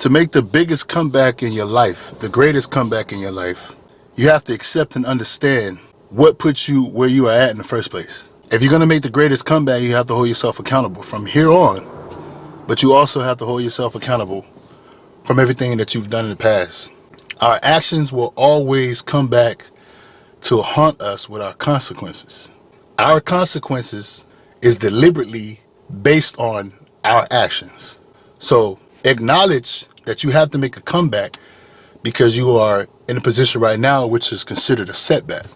To make the biggest comeback in your life, the greatest comeback in your life, you have to accept and understand what puts you where you are at in the first place. If you're going to make the greatest comeback, you have to hold yourself accountable from here on, but you also have to hold yourself accountable from everything that you've done in the past. Our actions will always come back to haunt us with our consequences. Our consequences is deliberately based on our actions. So acknowledge that you have to make a comeback because you are in a position right now which is considered a setback.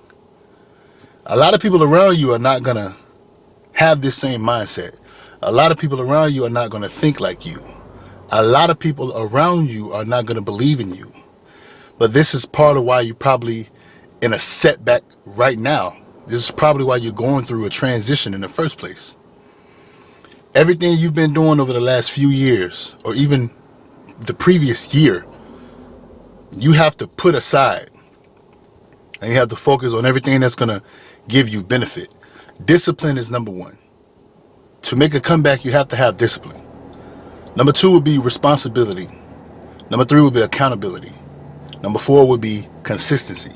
A lot of people around you are not going to have this same mindset. A lot of people around you are not going to think like you. A lot of people around you are not going to believe in you. But this is part of why you're probably in a setback right now. This is probably why you're going through a transition in the first place. Everything you've been doing over the last few years, or even the previous year, you have to put aside. And you have to focus on everything that's going to give you benefit. Discipline is number one. To make a comeback, you have to have discipline. Number two would be responsibility. Number three would be accountability. Number four would be consistency.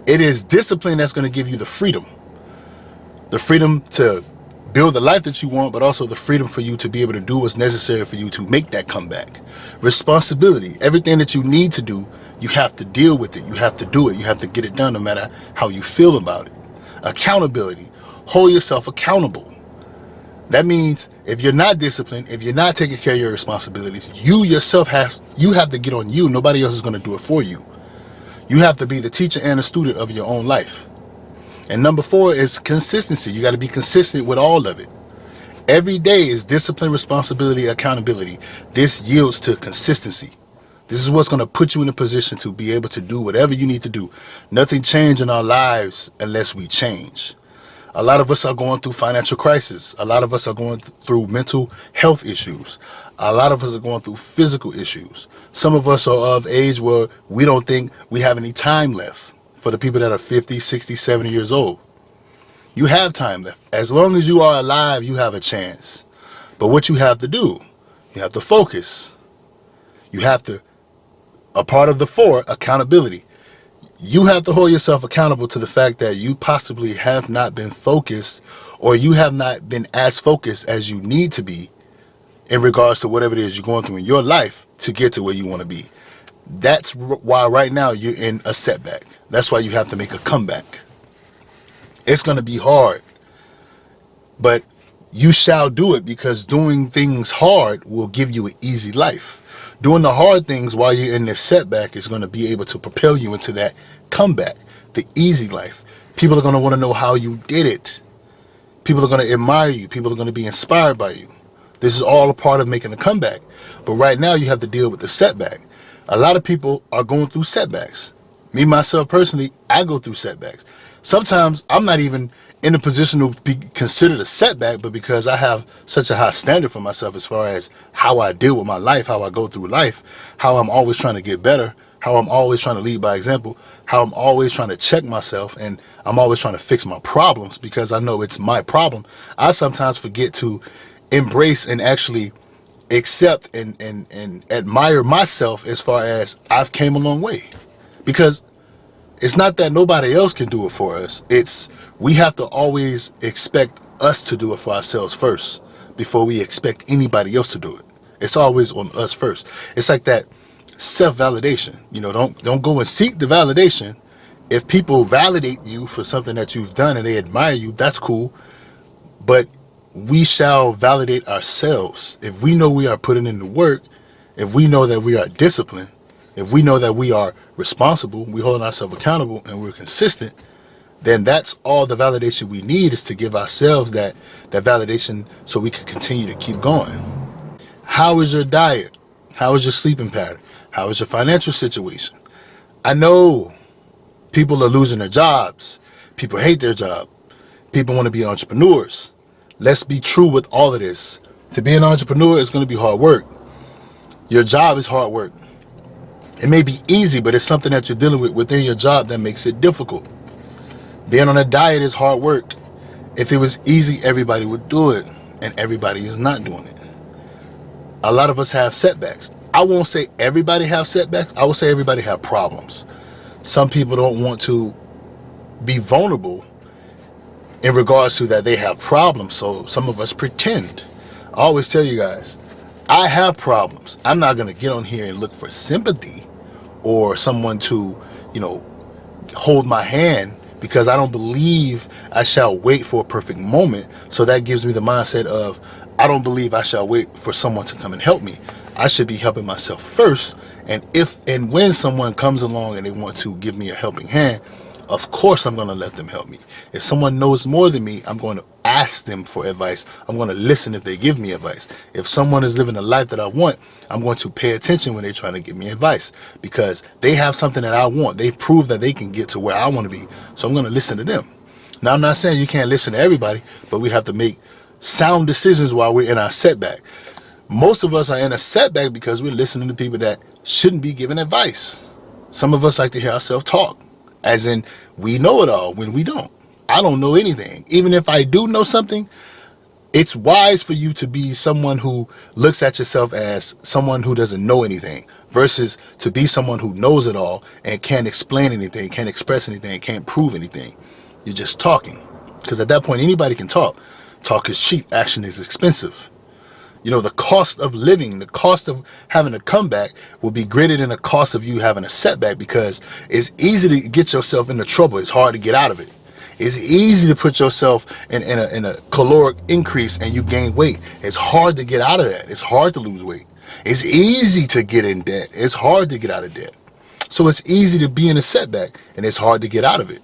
It is discipline that's going to give you the freedom. The freedom to build the life that you want, but also the freedom for you to be able to do what's necessary for you to make that comeback. Responsibility. Everything that you need to do, you have to deal with it. You have to do it. You have to get it done no matter how you feel about it. Accountability. Hold yourself accountable. That means if you're not disciplined, if you're not taking care of your responsibilities, you yourself have to get on you. Nobody else is going to do it for you. You have to be the teacher and the student of your own life. And number four is consistency. You got to be consistent with all of it. Every day is discipline, responsibility, accountability. This yields to consistency. This is what's going to put you in a position to be able to do whatever you need to do. Nothing changes in our lives unless we change. A lot of us are going through financial crisis. A lot of us are going through mental health issues. A lot of us are going through physical issues. Some of us are of age where we don't think we have any time left. For the people that are 50, 60, 70 years old, you have time left. As long as you are alive, you have a chance. But what you have to do, you have to focus. You have to, a part of the four, accountability. You have to hold yourself accountable to the fact that you possibly have not been focused, or you have not been as focused as you need to be in regards to whatever it is you're going through in your life to get to where you want to be. That's why right now you're in a setback. That's why you have to make a comeback. It's going to be hard, but you shall do it, because doing things hard will give you an easy life. Doing the hard things while you're in this setback is going to be able to propel you into that comeback, the easy life. People are going to want to know how you did it. People are going to admire you. People are going to be inspired by you. This is all a part of making a comeback. But right now you have to deal with the setback. A lot of people are going through setbacks. Me, myself, personally, I go through setbacks. Sometimes I'm not even in a position to be considered a setback, but because I have such a high standard for myself as far as how I deal with my life, how I go through life, how I'm always trying to get better, how I'm always trying to lead by example, how I'm always trying to check myself, and I'm always trying to fix my problems because I know it's my problem. I sometimes forget to embrace and actually accept and admire myself as far as I've came a long way. Because it's not that nobody else can do it for us. It's we have to always expect us to do it for ourselves first before we expect anybody else to do it. It's always on us first. It's like that self-validation. You know, don't go and seek the validation. If people validate you for something that you've done and they admire you, that's cool. But we shall validate ourselves. If we know we are putting in the work, if we know that we are disciplined, if we know that we are responsible, we hold ourselves accountable, and we're consistent, then that's all the validation we need, is to give ourselves that validation so we can continue to keep going. How is your diet? How is your sleeping pattern? How is your financial situation? I know people are losing their jobs. People hate their job. People want to be entrepreneurs. Let's be true with all of this. To be an entrepreneur is going to be hard work. Your job is hard work. It may be easy, but it's something that you're dealing with within your job that makes it difficult. Being on a diet is hard work. If it was easy, everybody would do it, and everybody is not doing it. A lot of us have setbacks. I won't say everybody have setbacks. I will say everybody have problems. Some people don't want to be vulnerable in regards to that they have problems. So some of us pretend. I always tell you guys, I have problems. I'm not going to get on here and look for sympathy or someone to, hold my hand, because I don't believe I shall wait for a perfect moment. So that gives me the mindset of, I don't believe I shall wait for someone to come and help me. I should be helping myself first. And if and when someone comes along and they want to give me a helping hand, of course I'm going to let them help me. If someone knows more than me, I'm going to ask them for advice. I'm going to listen if they give me advice. If someone is living a life that I want, I'm going to pay attention when they're trying to give me advice, because they have something that I want. They prove that they can get to where I want to be. So I'm going to listen to them. Now, I'm not saying you can't listen to everybody, but we have to make sound decisions while we're in our setback. Most of us are in a setback because we're listening to people that shouldn't be giving advice. Some of us like to hear ourselves talk, as in we know it all when we don't. I don't know anything. Even if I do know something, it's wise for you to be someone who looks at yourself as someone who doesn't know anything, versus to be someone who knows it all and can't explain anything, can't express anything, can't prove anything. You're just talking. Because at that point, anybody can talk. Talk is cheap. Action is expensive. The cost of living, the cost of having a comeback will be greater than the cost of you having a setback, because it's easy to get yourself into trouble. It's hard to get out of it. It's easy to put yourself in a caloric increase and you gain weight. It's hard to get out of that. It's hard to lose weight. It's easy to get in debt. It's hard to get out of debt. So it's easy to be in a setback and it's hard to get out of it.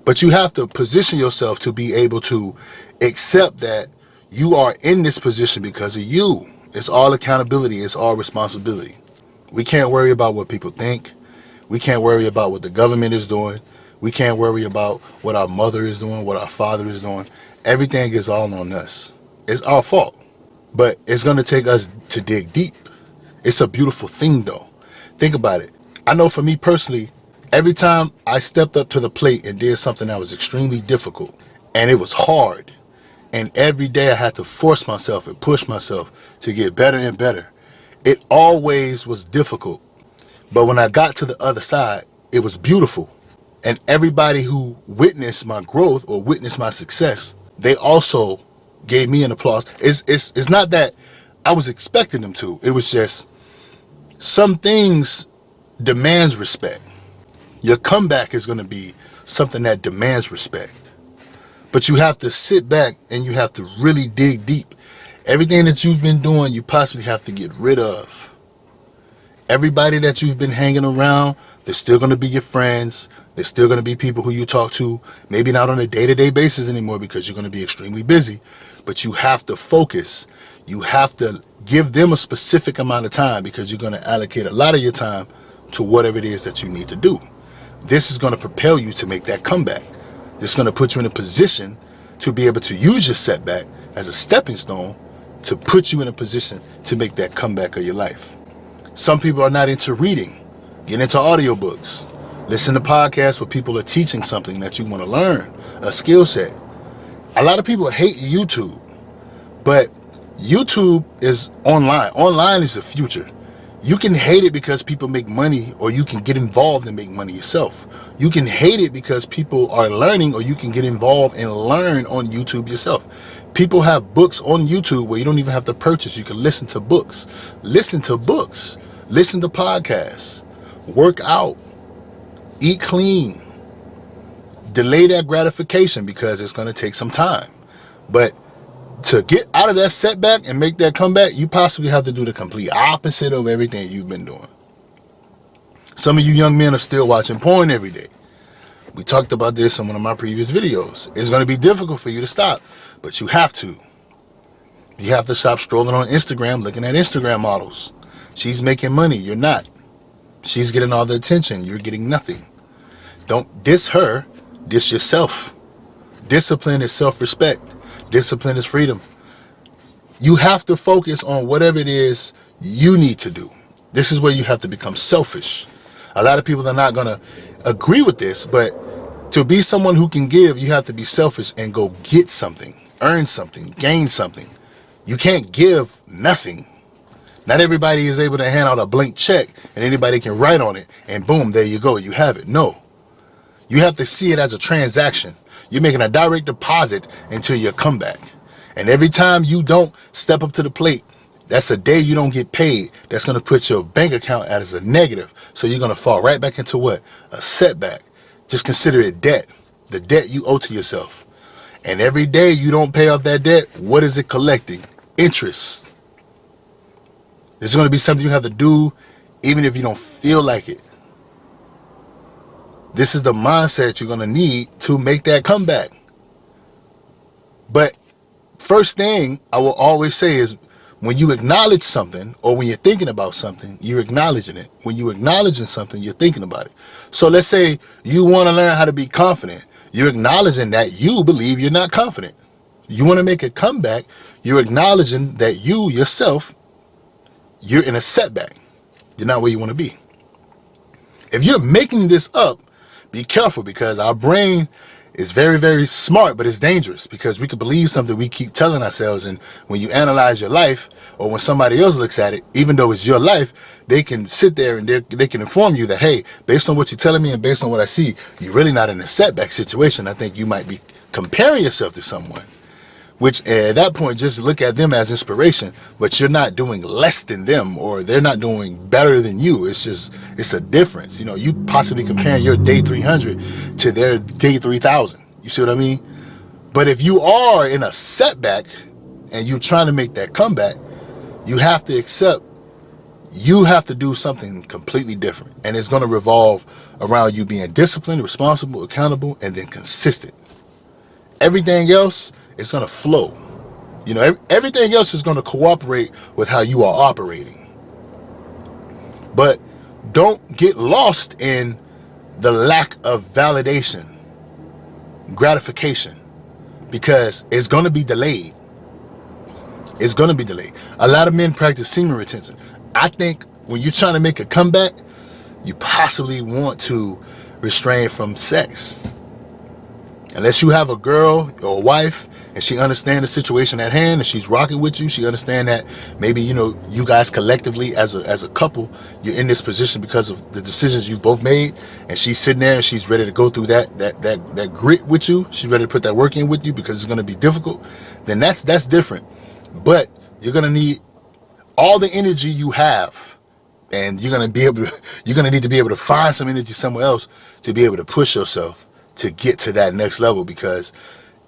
But you have to position yourself to be able to accept that you are in this position because of you. It's all accountability. It's all responsibility. We can't worry about what people think. We can't worry about what the government is doing. We can't worry about what our mother is doing, what our father is doing. Everything is all on us. It's our fault. But it's going to take us to dig deep. It's a beautiful thing, though. Think about it. I know for me personally, every time I stepped up to the plate and did something that was extremely difficult, and it was hard, and every day I had to force myself and push myself to get better and better, it always was difficult. But when I got to the other side, it was beautiful. And everybody who witnessed my growth or witnessed my success, they also gave me an applause. It's not that I was expecting them to. It was just some things demands respect. Your comeback is going to be something that demands respect. But you have to sit back and you have to really dig deep. Everything that you've been doing, you possibly have to get rid of. Everybody that you've been hanging around, they're still going to be your friends. They're still going to be people who you talk to, maybe not on a day-to-day basis anymore because you're going to be extremely busy. But you have to focus. You have to give them a specific amount of time, because you're going to allocate a lot of your time to whatever it is that you need to do. This is going to propel you to make that comeback. This is going to put you in a position to be able to use your setback as a stepping stone to put you in a position to make that comeback of your life. Some people are not into reading. Get into audiobooks. Listen to podcasts where people are teaching something that you want to learn, a skill set. A lot of people hate YouTube, but YouTube is online. Online is the future. You can hate it because people make money, or you can get involved and make money yourself. You can hate it because people are learning, or you can get involved and learn on YouTube yourself. People have books on YouTube where you don't even have to purchase. You can listen to books. Listen to books. Listen to podcasts. Work out. Eat clean. Delay that gratification because it's going to take some time. But to get out of that setback and make that comeback, you possibly have to do the complete opposite of everything you've been doing. Some of you young men are still watching porn every day. We talked about this in one of my previous videos. It's going to be difficult for you to stop, but you have to. You have to stop strolling on Instagram, looking at Instagram models. She's making money. You're not. She's getting all the attention. You're getting nothing. Don't diss her. Diss yourself. Discipline is self-respect. Discipline is freedom. You have to focus on whatever it is you need to do. This is where you have to become selfish. A lot of people are not going to agree with this, but to be someone who can give, you have to be selfish and go get something, earn something, gain something. You can't give nothing. Not everybody is able to hand out a blank check and anybody can write on it and boom, there you go, you have it. No, you have to see it as a transaction. You're making a direct deposit into your comeback. And every time you don't step up to the plate, that's a day you don't get paid. That's going to put your bank account as a negative. So you're going to fall right back into what? A setback. Just consider it debt. The debt you owe to yourself. And every day you don't pay off that debt, what is it collecting? Interest. This is going to be something you have to do even if you don't feel like it. This is the mindset you're going to need to make that comeback. But first thing I will always say is when you acknowledge something or when you're thinking about something, you're acknowledging it. When you're acknowledging something, you're thinking about it. So let's say you want to learn how to be confident. You're acknowledging that you believe you're not confident. You want to make a comeback. You're acknowledging that you yourself, you're in a setback. You're not where you want to be. If you're making this up, be careful, because our brain is very, very smart, but it's dangerous because we could believe something we keep telling ourselves. And when you analyze your life, or when somebody else looks at it, even though it's your life, they can sit there and they can inform you that, hey, based on what you're telling me and based on what I see, you're really not in a setback situation. I think you might be comparing yourself to someone, which at that point, just look at them as inspiration, but you're not doing less than them or they're not doing better than you. It's a difference. You know, you possibly comparing your day 300 to their day 3000. You see what I mean? But if you are in a setback and you're trying to make that comeback, you have to accept you have to do something completely different. And it's going to revolve around you being disciplined, responsible, accountable, and then consistent. Everything else, it's going to flow. You know, everything else is going to cooperate with how you are operating. But don't get lost in the lack of validation, gratification, because it's going to be delayed. It's going to be delayed. A lot of men practice semen retention. I think when you're trying to make a comeback, you possibly want to restrain from sex. Unless you have a girl or a wife and she understands the situation at hand and she's rocking with you, she understands that maybe, you know, you guys collectively as a couple, you're in this position because of the decisions you both made, and she's sitting there and she's ready to go through that grit with you. She's ready to put that work in with you because it's going to be difficult. Then that's different. But you're going to need all the energy you have, and you're going to need to be able to find some energy somewhere else to be able to push yourself to get to that next level, because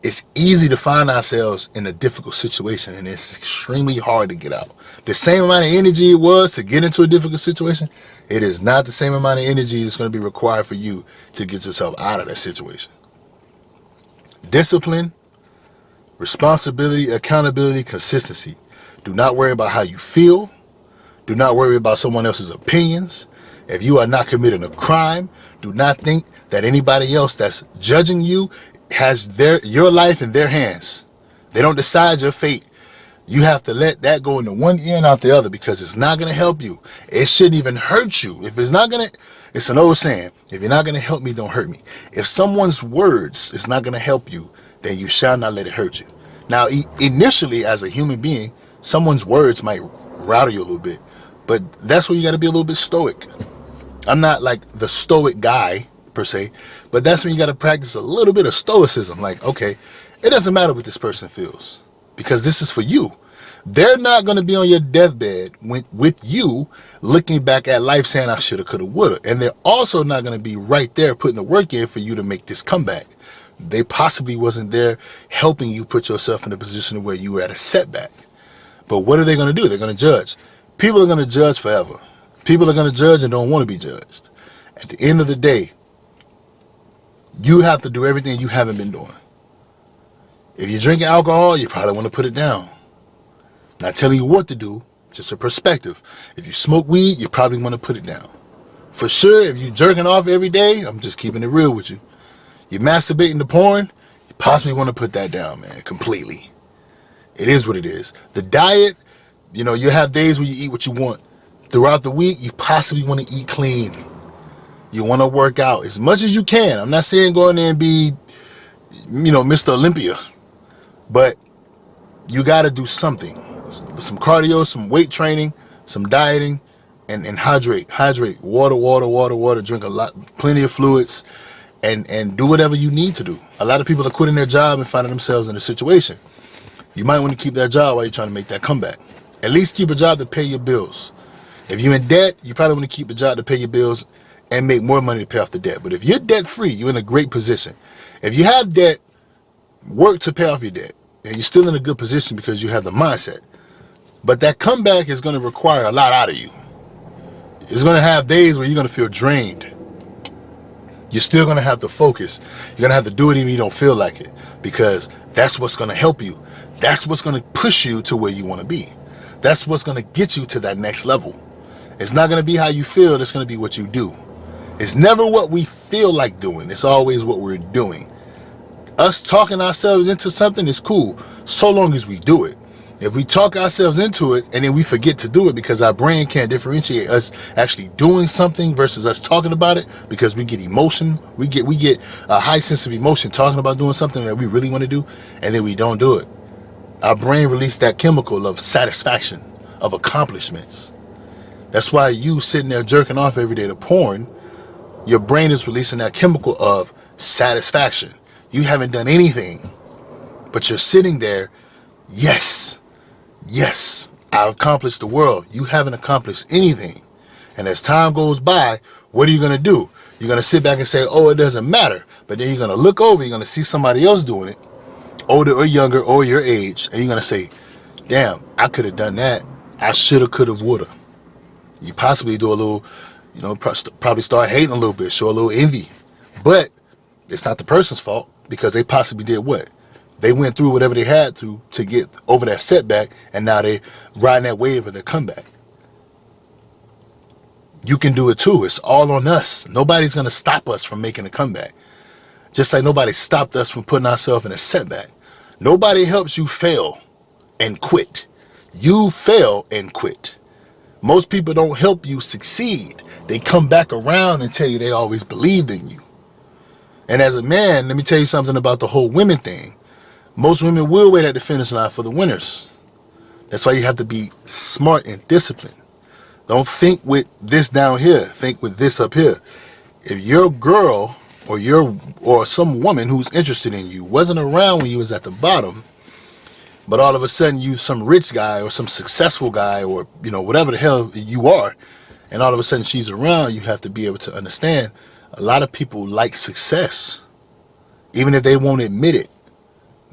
it's easy to find ourselves in a difficult situation and it's extremely hard to get out. The same amount of energy it was to get into a difficult situation, it is not the same amount of energy that's going to be required for you to get yourself out of that situation. Discipline, responsibility, accountability, consistency. Do not worry about how you feel. Do not worry about someone else's opinions. If you are not committing a crime, do not think that anybody else that's judging you has your life in their hands. They don't decide your fate. You have to let that go into one ear and out the other, because it's not going to help you. It shouldn't even hurt you. If it's not going to, it's an old saying, if you're not going to help me, don't hurt me. If someone's words is not going to help you, then you shall not let it hurt you. Now, initially, as a human being, someone's words might rattle you a little bit, but that's where you got to be a little bit stoic. I'm not like the stoic guy per se, but that's when you got to practice a little bit of stoicism. Like, okay, it doesn't matter what this person feels, because this is for you. They're not going to be on your deathbed with you looking back at life saying, I shoulda, coulda, woulda. And they're also not going to be right there putting the work in for you to make this comeback. They possibly wasn't there helping you put yourself in a position where you were at a setback. But what are they going to do? They're going to judge. People are going to judge forever. People are going to judge and don't want to be judged. At the end of the day, you have to do everything you haven't been doing. If you're drinking alcohol, you probably want to put it down. Not telling you what to do, just a perspective. If you smoke weed, you probably want to put it down. For sure, if you're jerking off every day, I'm just keeping it real with you. You're masturbating to porn, you possibly want to put that down, man, completely. It is what it is. The diet, you know, you have days where you eat what you want. Throughout the week, you possibly want to eat clean. You want to work out as much as you can. I'm not saying go in there and be, you know, Mr. Olympia, but you got to do something. Some cardio, some weight training, some dieting, and hydrate. Water. Drink a lot, plenty of fluids, and do whatever you need to do. A lot of people are quitting their job and finding themselves in a situation. You might want to keep that job while you're trying to make that comeback. At least keep a job to pay your bills. If you're in debt, you probably want to keep a job to pay your bills and make more money to pay off the debt. But if you're debt free, you're in a great position. If you have debt, work to pay off your debt. And you're still in a good position because you have the mindset. But that comeback is going to require a lot out of you. It's going to have days where you're going to feel drained. You're still going to have to focus. You're going to have to do it even if you don't feel like it. Because that's what's going to help you. That's what's going to push you to where you want to be. That's what's going to get you to that next level. It's not going to be how you feel. It's going to be what you do. It's never what we feel like doing. It's always what we're doing. Us talking ourselves into something is cool, so long as we do it. If we talk ourselves into it and then we forget to do it because our brain can't differentiate us actually doing something versus us talking about it, because we get emotion, we get a high sense of emotion talking about doing something that we really want to do, and then we don't do it. Our brain released that chemical of satisfaction, of accomplishments. That's why you sitting there jerking off every day to porn, your brain is releasing that chemical of satisfaction. You haven't done anything, but you're sitting there, yes, I accomplished the world. You haven't accomplished anything. And as time goes by, what are you going to do? You're going to sit back and say, oh, it doesn't matter. But then you're going to look over, you're going to see somebody else doing it, older or younger or your age, and you're going to say, damn, I could have done that. I shoulda, coulda, woulda. You possibly do a little, probably start hating a little bit, show a little envy. But it's not the person's fault, because they possibly did what? They went through whatever they had to get over that setback, and now they're riding that wave of their comeback. You can do it too. It's all on us. Nobody's going to stop us from making a comeback. Just like nobody stopped us from putting ourselves in a setback. Nobody helps you fail and quit. You fail and quit. Most people don't help you succeed. They come back around and tell you they always believed in you. And as a man, let me tell you something about the whole women thing. Most women will wait at the finish line for the winners. That's why you have to be smart and disciplined. Don't think with this down here. Think with this up here. If your girl or some woman who's interested in you wasn't around when you was at the bottom, but all of a sudden you some rich guy or some successful guy or whatever the hell you are, and all of a sudden she's around, you have to be able to understand a lot of people like success. Even if they won't admit it,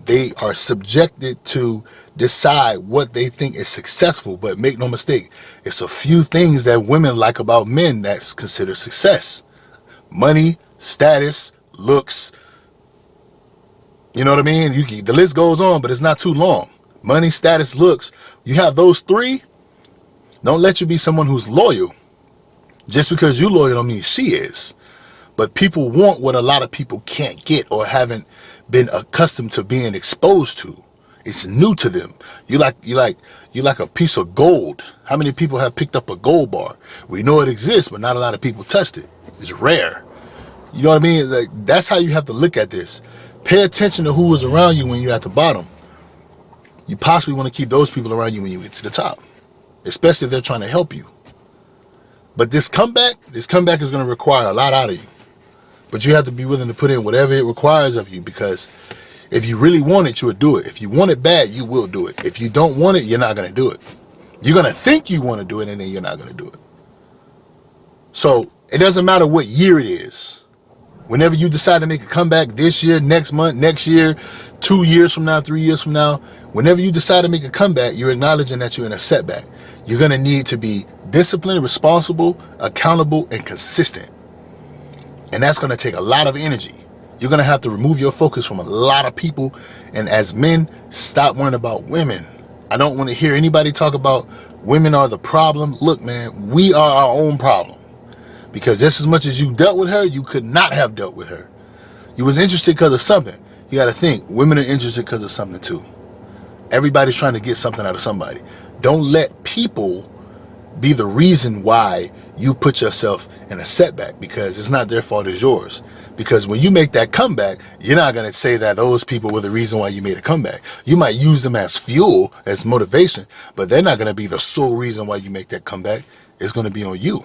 they are subjected to decide what they think is successful. But make no mistake, it's a few things that women like about men that's considered success. Money, status, looks. You know what I mean? The list goes on, but it's not too long. Money, status, looks. You have those three. Don't let you be someone who's loyal. Just because you're loyal don't mean she is. But people want what a lot of people can't get or haven't been accustomed to being exposed to. It's new to them. You like a piece of gold. How many people have picked up a gold bar? We know it exists, but not a lot of people touched it. It's rare. You know what I mean? Like, that's how you have to look at this. Pay attention to who is around you when you're at the bottom. You possibly want to keep those people around you when you get to the top, especially if they're trying to help you. But this comeback is going to require a lot out of you. But you have to be willing to put in whatever it requires of you, because if you really want it, you'll do it. If you want it bad, you will do it. If you don't want it, you're not going to do it. You're going to think you want to do it, and then you're not going to do it. So it doesn't matter what year it is. Whenever you decide to make a comeback this year, next month, next year, 2 years from now, 3 years from now, whenever you decide to make a comeback, you're acknowledging that you're in a setback. You're going to need to be disciplined, responsible, accountable, and consistent. And that's going to take a lot of energy. You're going to have to remove your focus from a lot of people. And as men, stop worrying about women. I don't want to hear anybody talk about women are the problem. Look, man, we are our own problem. Because just as much as you dealt with her, you could not have dealt with her. You was interested because of something. You got to think, women are interested because of something too. Everybody's trying to get something out of somebody. Don't let people be the reason why you put yourself in a setback, because it's not their fault, it's yours. Because when you make that comeback, you're not going to say that those people were the reason why you made a comeback. You might use them as fuel, as motivation, but they're not going to be the sole reason why you make that comeback. It's going to be on you.